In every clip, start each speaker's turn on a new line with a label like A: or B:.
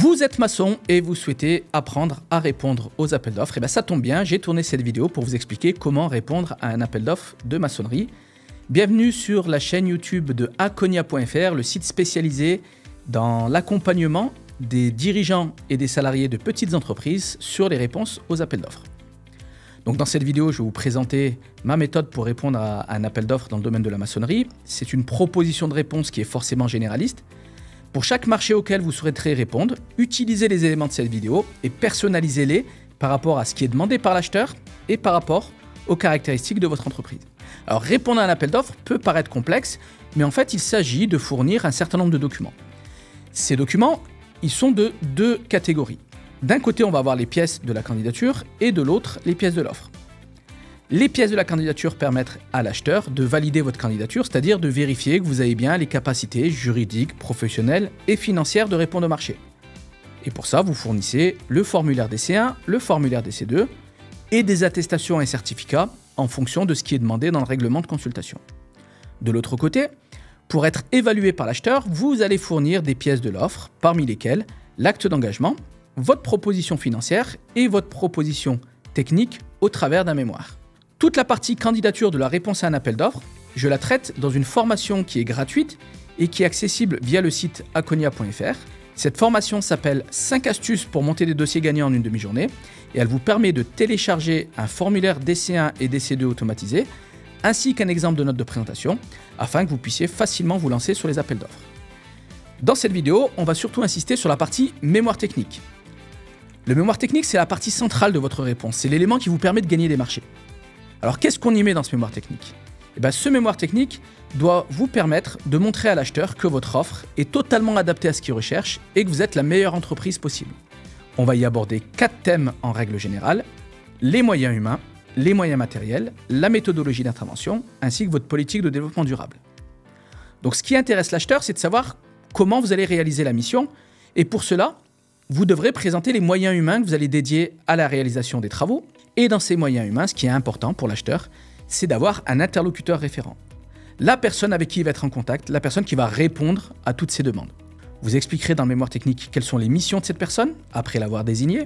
A: Vous êtes maçon et vous souhaitez apprendre à répondre aux appels d'offres. Et bien ça tombe bien, j'ai tourné cette vidéo pour vous expliquer comment répondre à un appel d'offres de maçonnerie. Bienvenue sur la chaîne YouTube de Akonia.fr, le site spécialisé dans l'accompagnement des dirigeants et des salariés de petites entreprises sur les réponses aux appels d'offres. Donc dans cette vidéo, je vais vous présenter ma méthode pour répondre à un appel d'offres dans le domaine de la maçonnerie. C'est une proposition de réponse qui est forcément généraliste. Pour chaque marché auquel vous souhaiterez répondre, utilisez les éléments de cette vidéo et personnalisez-les par rapport à ce qui est demandé par l'acheteur et par rapport aux caractéristiques de votre entreprise. Alors répondre à un appel d'offres peut paraître complexe, mais en fait il s'agit de fournir un certain nombre de documents. Ces documents, ils sont de deux catégories. D'un côté, on va avoir les pièces de la candidature et de l'autre, les pièces de l'offre. Les pièces de la candidature permettent à l'acheteur de valider votre candidature, c'est-à-dire de vérifier que vous avez bien les capacités juridiques, professionnelles et financières de répondre au marché. Et pour ça, vous fournissez le formulaire DC1, le formulaire DC2 et des attestations et certificats en fonction de ce qui est demandé dans le règlement de consultation. De l'autre côté, pour être évalué par l'acheteur, vous allez fournir des pièces de l'offre, parmi lesquelles l'acte d'engagement, votre proposition financière et votre proposition technique au travers d'un mémoire. Toute la partie candidature de la réponse à un appel d'offres, je la traite dans une formation qui est gratuite et qui est accessible via le site Akonia.fr. Cette formation s'appelle 5 astuces pour monter des dossiers gagnants en une demi-journée et elle vous permet de télécharger un formulaire DC1 et DC2 automatisé ainsi qu'un exemple de note de présentation afin que vous puissiez facilement vous lancer sur les appels d'offres. Dans cette vidéo, on va surtout insister sur la partie mémoire technique. Le mémoire technique, c'est la partie centrale de votre réponse. C'est l'élément qui vous permet de gagner des marchés. Alors, qu'est-ce qu'on y met dans ce mémoire technique ? Ce mémoire technique doit vous permettre de montrer à l'acheteur que votre offre est totalement adaptée à ce qu'il recherche et que vous êtes la meilleure entreprise possible. On va y aborder 4 thèmes en règle générale, les moyens humains, les moyens matériels, la méthodologie d'intervention, ainsi que votre politique de développement durable. Donc, ce qui intéresse l'acheteur, c'est de savoir comment vous allez réaliser la mission et pour cela, vous devrez présenter les moyens humains que vous allez dédier à la réalisation des travaux. Et dans ces moyens humains, ce qui est important pour l'acheteur, c'est d'avoir un interlocuteur référent. La personne avec qui il va être en contact, la personne qui va répondre à toutes ces demandes. Vous expliquerez dans le mémoire technique quelles sont les missions de cette personne, après l'avoir désignée.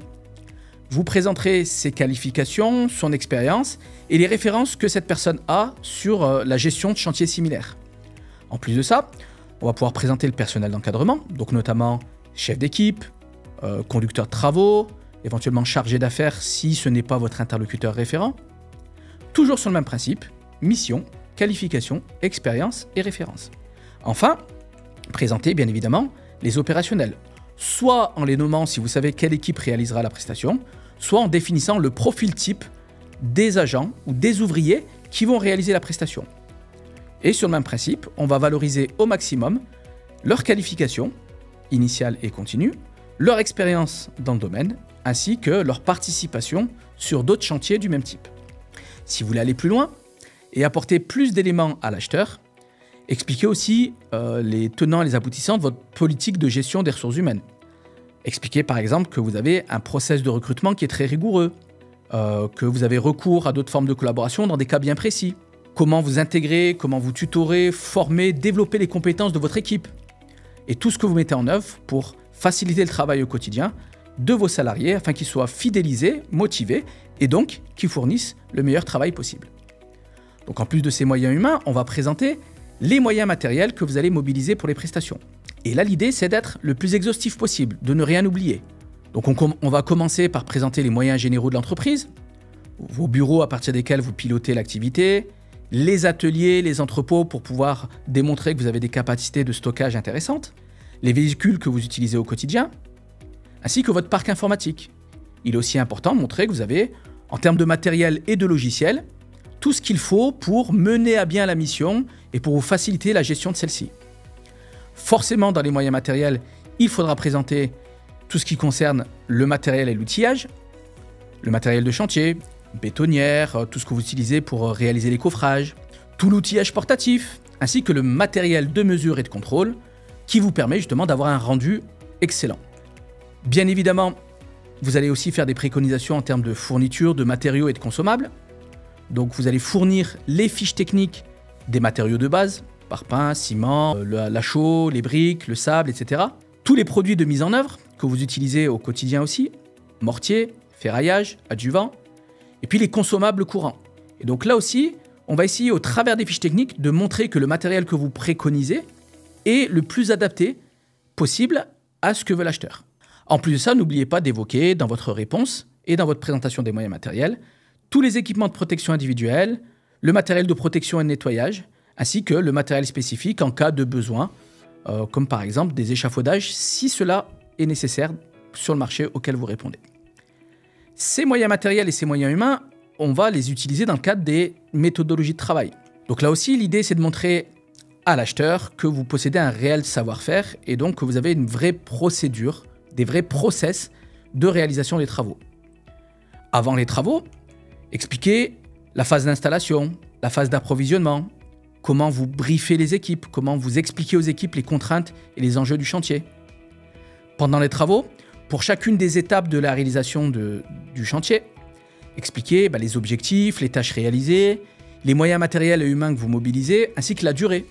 A: Vous présenterez ses qualifications, son expérience et les références que cette personne a sur la gestion de chantiers similaires. En plus de ça, on va pouvoir présenter le personnel d'encadrement, donc notamment chef d'équipe, conducteur de travaux, éventuellement chargé d'affaires si ce n'est pas votre interlocuteur référent. Toujours sur le même principe, mission, qualification, expérience et référence. Enfin, présentez bien évidemment les opérationnels, soit en les nommant si vous savez quelle équipe réalisera la prestation, soit en définissant le profil type des agents ou des ouvriers qui vont réaliser la prestation. Et sur le même principe, on va valoriser au maximum leur qualification, initiale et continue, leur expérience dans le domaine, ainsi que leur participation sur d'autres chantiers du même type. Si vous voulez aller plus loin et apporter plus d'éléments à l'acheteur, expliquez aussi les tenants et les aboutissants de votre politique de gestion des ressources humaines. Expliquez par exemple que vous avez un process de recrutement qui est très rigoureux, que vous avez recours à d'autres formes de collaboration dans des cas bien précis, comment vous intégrez, comment vous tutorez, formez, développez les compétences de votre équipe, et tout ce que vous mettez en œuvre pour faciliter le travail au quotidien de vos salariés afin qu'ils soient fidélisés, motivés et donc qu'ils fournissent le meilleur travail possible. Donc en plus de ces moyens humains, on va présenter les moyens matériels que vous allez mobiliser pour les prestations. Et là, l'idée, c'est d'être le plus exhaustif possible, de ne rien oublier. Donc on va commencer par présenter les moyens généraux de l'entreprise, vos bureaux à partir desquels vous pilotez l'activité, les ateliers, les entrepôts pour pouvoir démontrer que vous avez des capacités de stockage intéressantes, les véhicules que vous utilisez au quotidien, ainsi que votre parc informatique. Il est aussi important de montrer que vous avez, en termes de matériel et de logiciel, tout ce qu'il faut pour mener à bien la mission et pour vous faciliter la gestion de celle-ci. Forcément, dans les moyens matériels, il faudra présenter tout ce qui concerne le matériel et l'outillage, le matériel de chantier, bétonnière, tout ce que vous utilisez pour réaliser les coffrages, tout l'outillage portatif, ainsi que le matériel de mesure et de contrôle, qui vous permet justement d'avoir un rendu excellent. Bien évidemment, vous allez aussi faire des préconisations en termes de fourniture, de matériaux et de consommables. Donc vous allez fournir les fiches techniques des matériaux de base, parpaing, ciment, la chaux, les briques, le sable, etc. Tous les produits de mise en œuvre que vous utilisez au quotidien aussi, mortier, ferraillage, adjuvant, et puis les consommables courants. Et donc là aussi, on va essayer au travers des fiches techniques de montrer que le matériel que vous préconisez est le plus adapté possible à ce que veut l'acheteur. En plus de ça, n'oubliez pas d'évoquer dans votre réponse et dans votre présentation des moyens matériels tous les équipements de protection individuelle, le matériel de protection et de nettoyage, ainsi que le matériel spécifique en cas de besoin, comme par exemple des échafaudages si cela est nécessaire sur le marché auquel vous répondez. Ces moyens matériels et ces moyens humains, on va les utiliser dans le cadre des méthodologies de travail. Donc là aussi, l'idée c'est de montrer à l'acheteur que vous possédez un réel savoir-faire et donc que vous avez une vraie procédure, des vrais process de réalisation des travaux. Avant les travaux, expliquez la phase d'installation, la phase d'approvisionnement, comment vous briefez les équipes, comment vous expliquez aux équipes les contraintes et les enjeux du chantier. Pendant les travaux, pour chacune des étapes de la réalisation du chantier, expliquez les objectifs, les tâches réalisées, les moyens matériels et humains que vous mobilisez, ainsi que la durée.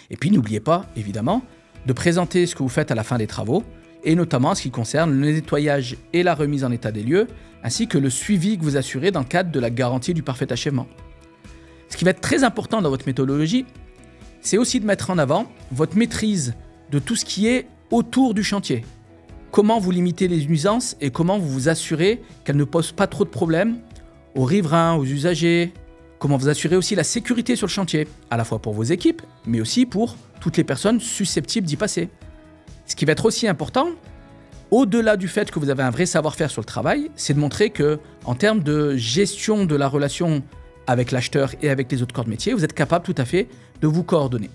A: Et puis n'oubliez pas, évidemment, de présenter ce que vous faites à la fin des travaux, et notamment en ce qui concerne le nettoyage et la remise en état des lieux, ainsi que le suivi que vous assurez dans le cadre de la garantie du parfait achèvement. Ce qui va être très important dans votre méthodologie, c'est aussi de mettre en avant votre maîtrise de tout ce qui est autour du chantier. Comment vous limitez les nuisances et comment vous vous assurez qu'elles ne posent pas trop de problèmes aux riverains, aux usagers. Comment vous assurez aussi la sécurité sur le chantier, à la fois pour vos équipes, mais aussi pour toutes les personnes susceptibles d'y passer. Ce qui va être aussi important, au-delà du fait que vous avez un vrai savoir-faire sur le travail, c'est de montrer que, en termes de gestion de la relation avec l'acheteur et avec les autres corps de métier, vous êtes capable tout à fait de vous coordonner.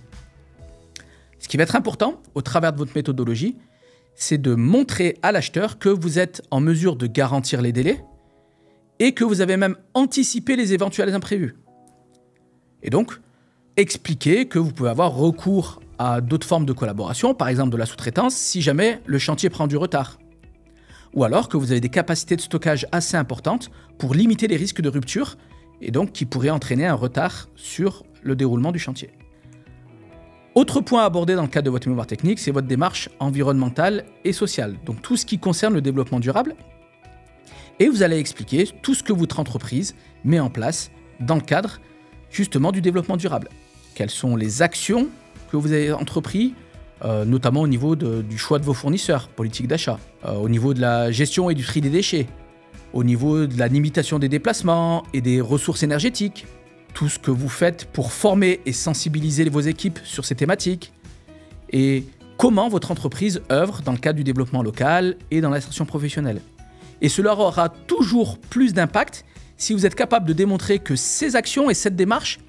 A: Ce qui va être important, au travers de votre méthodologie, c'est de montrer à l'acheteur que vous êtes en mesure de garantir les délais et que vous avez même anticipé les éventuels imprévus. Et donc, expliquer que vous pouvez avoir recours à d'autres formes de collaboration, par exemple de la sous-traitance, si jamais le chantier prend du retard. Ou alors que vous avez des capacités de stockage assez importantes pour limiter les risques de rupture et donc qui pourraient entraîner un retard sur le déroulement du chantier. Autre point à aborder dans le cadre de votre mémoire technique, c'est votre démarche environnementale et sociale, donc tout ce qui concerne le développement durable. Et vous allez expliquer tout ce que votre entreprise met en place dans le cadre justement du développement durable. Quelles sont les actions que vous avez entreprises, notamment au niveau du choix de vos fournisseurs, politique d'achat, au niveau de la gestion et du tri des déchets, au niveau de la limitation des déplacements et des ressources énergétiques, tout ce que vous faites pour former et sensibiliser vos équipes sur ces thématiques, et comment votre entreprise œuvre dans le cadre du développement local et dans l'insertion professionnelle. Et cela aura toujours plus d'impact si vous êtes capable de démontrer que ces actions et cette démarche,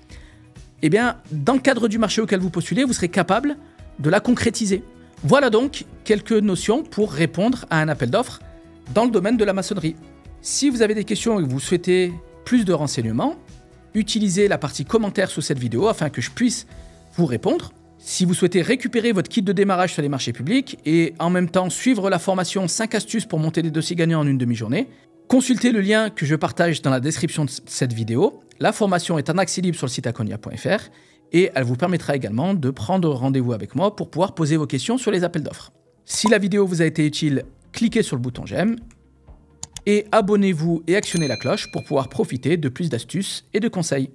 A: dans le cadre du marché auquel vous postulez, vous serez capable de la concrétiser. Voilà donc quelques notions pour répondre à un appel d'offres dans le domaine de la maçonnerie. Si vous avez des questions et que vous souhaitez plus de renseignements, utilisez la partie commentaires sous cette vidéo afin que je puisse vous répondre. Si vous souhaitez récupérer votre kit de démarrage sur les marchés publics et en même temps suivre la formation 5 astuces pour monter des dossiers gagnants en une demi-journée, consultez le lien que je partage dans la description de cette vidéo. La formation est en accès libre sur le site akonia.fr et elle vous permettra également de prendre rendez-vous avec moi pour pouvoir poser vos questions sur les appels d'offres. Si la vidéo vous a été utile, cliquez sur le bouton j'aime et abonnez-vous et actionnez la cloche pour pouvoir profiter de plus d'astuces et de conseils.